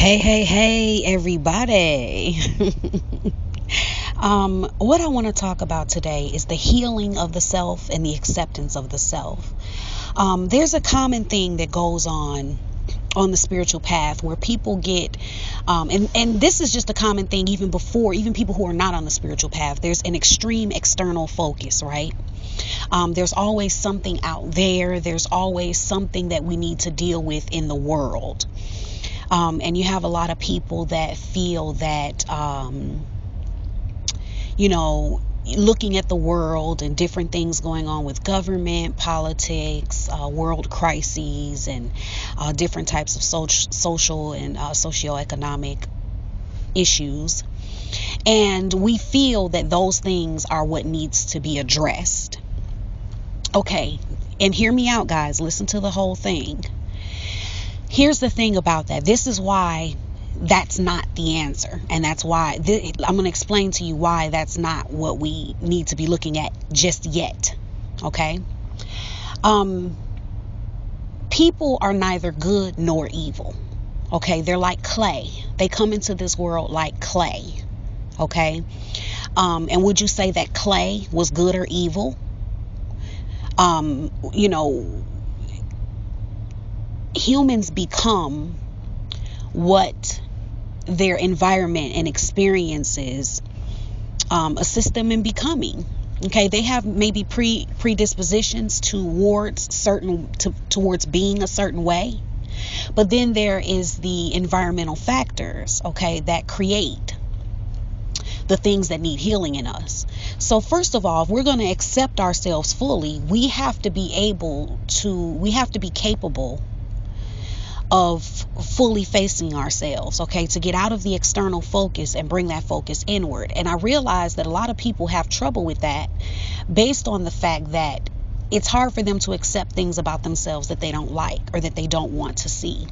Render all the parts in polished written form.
Hey, everybody. What I want to talk about today is the healing of the self and the acceptance of the self. There's a common thing that goes on the spiritual path where people get, and this is just a common thing even people who are not on the spiritual path. There's an extreme external focus, right? There's always something out there. There's always something that we need to deal with in the world. And you have a lot of people that feel that, looking at the world and different things going on with government, politics, world crises, and different types of social and socioeconomic issues. And we feel that those things are what needs to be addressed. Okay, and hear me out, guys. Listen to the whole thing. Here's the thing about that. This is why that's not the answer. And that's why I'm going to explain to you why that's not what we need to be looking at just yet. Okay? People are neither good nor evil. Okay? They're like clay. They come into this world like clay. Okay? And would you say that clay was good or evil? Humans become what their environment and experiences assist them in becoming. Okay, they have maybe predispositions towards being a certain way, but then there is the environmental factors, okay, that create the things that need healing in us. So first of all, if we're going to accept ourselves fully, we have to be capable of fully facing ourselves, okay, to get out of the external focus and bring that focus inward. And I realize that a lot of people have trouble with that based on the fact that it's hard for them to accept things about themselves that they don't like or that they don't want to see.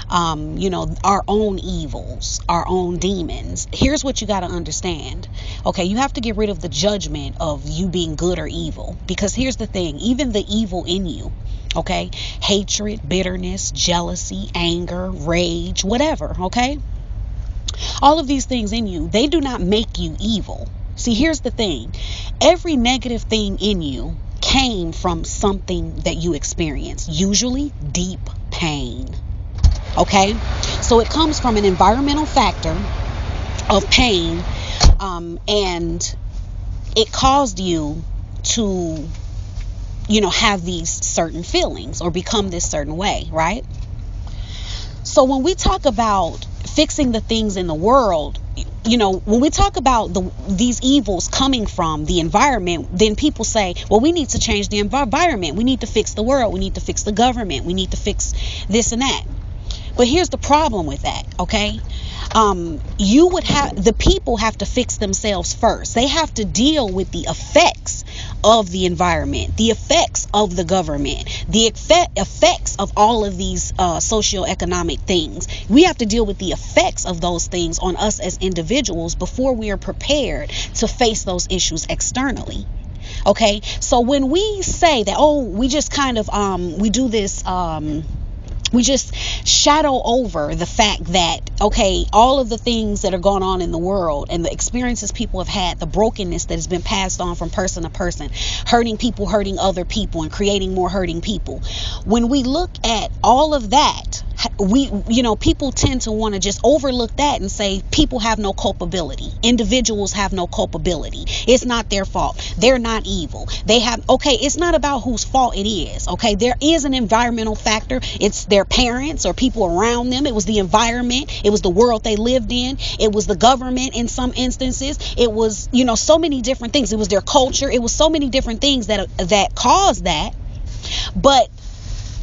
Our own evils, our own demons. Here's what you got to understand. Okay, you have to get rid of the judgment of you being good or evil, because here's the thing, even the evil in you, okay, hatred, bitterness, jealousy, anger, rage, whatever, okay, all of these things in you, they do not make you evil. See, here's the thing, every negative thing in you came from something that you experienced, usually deep pain. Okay, so it comes from an environmental factor of pain, and it caused you to, have these certain feelings or become this certain way, right? So when we talk about fixing the things in the world, when we talk about these evils coming from the environment, then people say, well, we need to change the environment. We need to fix the world. We need to fix the government. We need to fix this and that. But here's the problem with that, okay? The people have to fix themselves first. They have to deal with the effects of the environment, the effects of the government, the effects of all of these socioeconomic things. We have to deal with the effects of those things on us as individuals before we are prepared to face those issues externally. Okay, so when we say that, we just kind of we do this we just shadow over the fact that, okay, all of the things that are going on in the world and the experiences people have had, the brokenness that has been passed on from person to person, hurting people, hurting other people, and creating more hurting people. When we look at all of that, people tend to want to just overlook that and say people have no culpability. Individuals have no culpability. It's not their fault. They're not evil. It's not about whose fault it is. Okay, there is an environmental factor. It's their parents or people around them. It was the environment. It was the world they lived in. It was the government in some instances. It was, so many different things. It was their culture. It was so many different things that caused that. But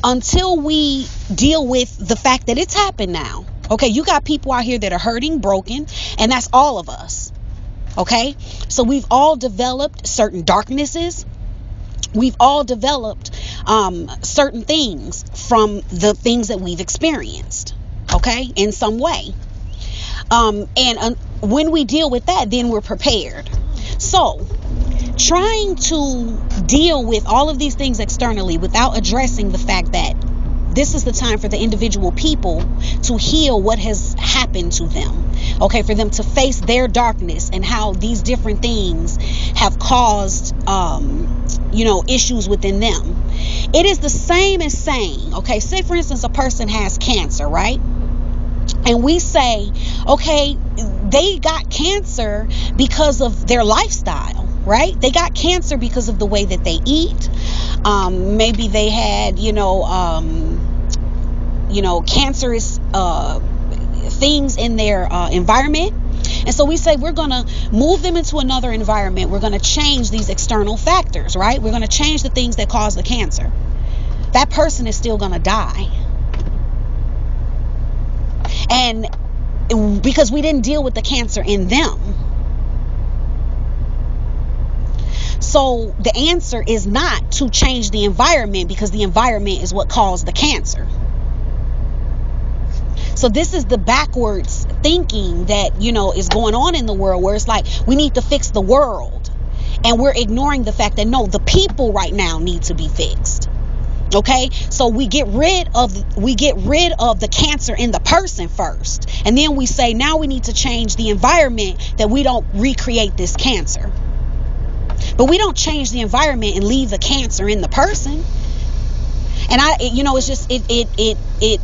until we deal with the fact that it's happened now, okay, you got people out here that are hurting, broken, and that's all of us. Okay, so we've all developed certain darknesses. We've all developed certain things from the things that we've experienced, okay, in some way. When we deal with that, then we're prepared. So trying to deal with all of these things externally without addressing the fact that this is the time for the individual people to heal what has happened to them. Okay, for them to face their darkness and how these different things have caused, issues within them. It is the same as saying, okay, say for instance, a person has cancer, right? And we say, okay, they got cancer because of their lifestyle, right? They got cancer because of the way that they eat. Maybe they had, cancerous things in their environment. And so we say we're going to move them into another environment. We're going to change these external factors, right? We're going to change the things that cause the cancer. That person is still going to die. And because we didn't deal with the cancer in them. So the answer is not to change the environment, because the environment is what caused the cancer. So this is the backwards thinking that, is going on in the world, where it's like we need to fix the world. And we're ignoring the fact that no, the people right now need to be fixed. Okay, so we get rid of the cancer in the person first, and then we say now we need to change the environment that we don't recreate this cancer. But we don't change the environment and leave the cancer in the person. And it's just it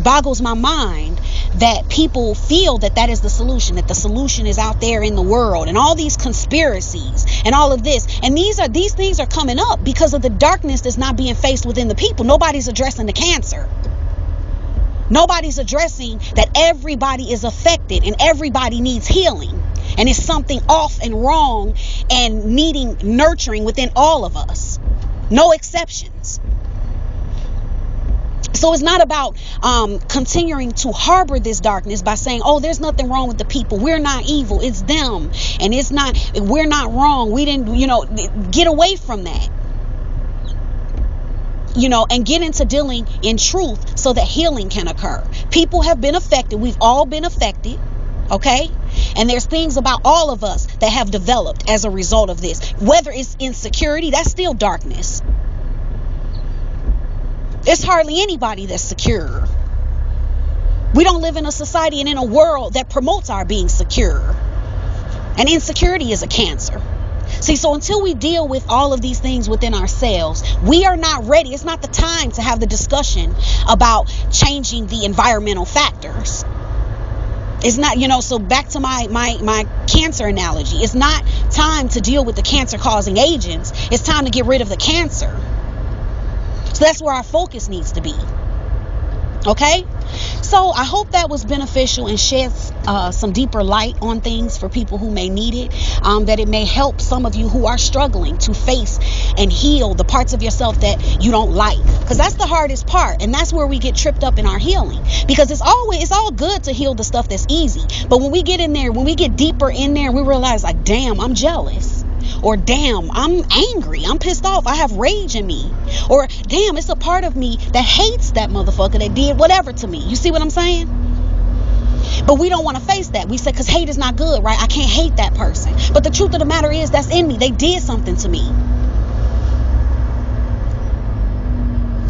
boggles my mind that people feel that is the solution, that the solution is out there in the world, and all these conspiracies and all of this. And these things are coming up because of the darkness that's not being faced within the people. Nobody's addressing the cancer. Nobody's addressing that everybody is affected and everybody needs healing. And it's something off and wrong and needing nurturing within all of us. No exceptions. So it's not about continuing to harbor this darkness by saying, oh, there's nothing wrong with the people. We're not evil. It's them. And we're not wrong. We didn't, get away from that. And get into dealing in truth so that healing can occur. People have been affected. We've all been affected. Okay? And there's things about all of us that have developed as a result of this. Whether it's insecurity, that's still darkness. It's hardly anybody that's secure. We don't live in a society and in a world that promotes our being secure. And insecurity is a cancer. See, so until we deal with all of these things within ourselves, we are not ready. It's not the time to have the discussion about changing the environmental factors. It's not, so back to my cancer analogy. It's not time to deal with the cancer causing agents. It's time to get rid of the cancer. So that's where our focus needs to be. Okay? So I hope that was beneficial and sheds some deeper light on things for people who may need it. That it may help some of you who are struggling to face and heal the parts of yourself that you don't like. Because that's the hardest part. And that's where we get tripped up in our healing. Because it's all good to heal the stuff that's easy. But when we get in there, when we get deeper in there, we realize like, damn, I'm jealous. Or damn, I'm angry. I'm pissed off. I have rage in me. Or damn, it's a part of me that hates that motherfucker that did whatever to me. You see what I'm saying? But we don't want to face that. We say, because hate is not good, right? I can't hate that person. But the truth of the matter is that's in me. They did something to me.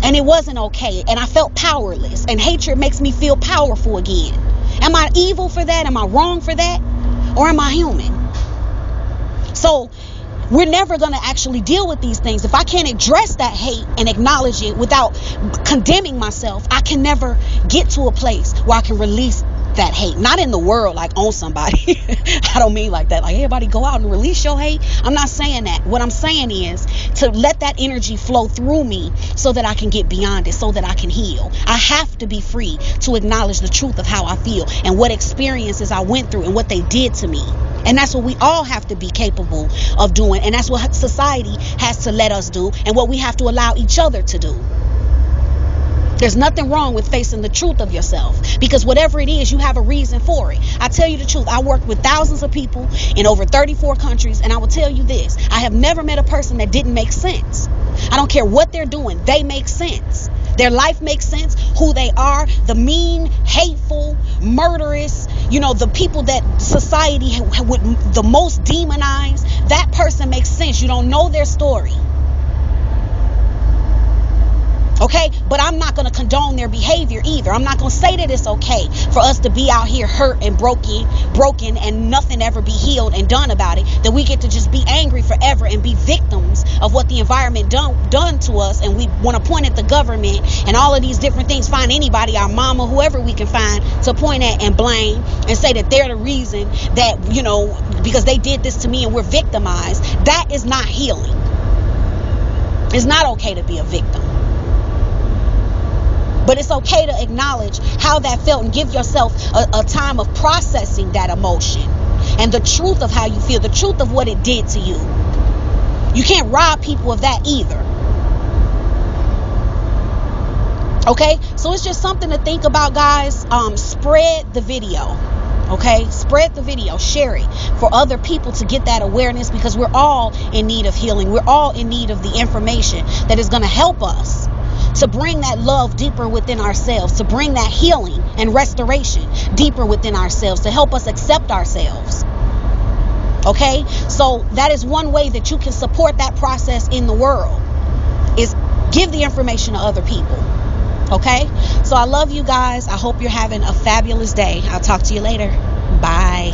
And it wasn't okay. And I felt powerless. And hatred makes me feel powerful again. Am I evil for that? Am I wrong for that? Or am I human? So we're never going to actually deal with these things. If I can't address that hate and acknowledge it without condemning myself, I can never get to a place where I can release that hate. Not in the world, like on somebody. I don't mean like that. Like everybody go out and release your hate. I'm not saying that. What I'm saying is to let that energy flow through me so that I can get beyond it, so that I can heal. I have to be free to acknowledge the truth of how I feel and what experiences I went through and what they did to me. And that's what we all have to be capable of doing. And that's what society has to let us do and what we have to allow each other to do. There's nothing wrong with facing the truth of yourself, because whatever it is, you have a reason for it. I tell you the truth. I worked with thousands of people in over 34 countries. And I will tell you this. I have never met a person that didn't make sense. I don't care what they're doing. They make sense. Their life makes sense. Who they are, the mean, hateful, murderous, the people that society would the most demonize, that person makes sense. You don't know their story. Okay. Okay, but I'm not going to condone their behavior either. I'm not going to say that it's okay for us to be out here hurt and broken and nothing ever be healed and done about it, that we get to just be angry forever and be victims of what the environment done to us, and we want to point at the government and all of these different things, find anybody, our mama, whoever we can find to point at and blame and say that they're the reason that, you know, because they did this to me and we're victimized. That is not healing. It's not okay to be a victim. But it's okay to acknowledge how that felt and give yourself a time of processing that emotion and the truth of how you feel, the truth of what it did to you. You can't rob people of that either. Okay? So it's just something to think about, guys. Spread the video. Okay? Spread the video. Share it for other people to get that awareness, because we're all in need of healing. We're all in need of the information that is going to help us to bring that love deeper within ourselves, to bring that healing and restoration deeper within ourselves, to help us accept ourselves. Okay? So that is one way that you can support that process in the world, is give the information to other people. Okay? So I love you guys. I hope you're having a fabulous day. I'll talk to you later. Bye.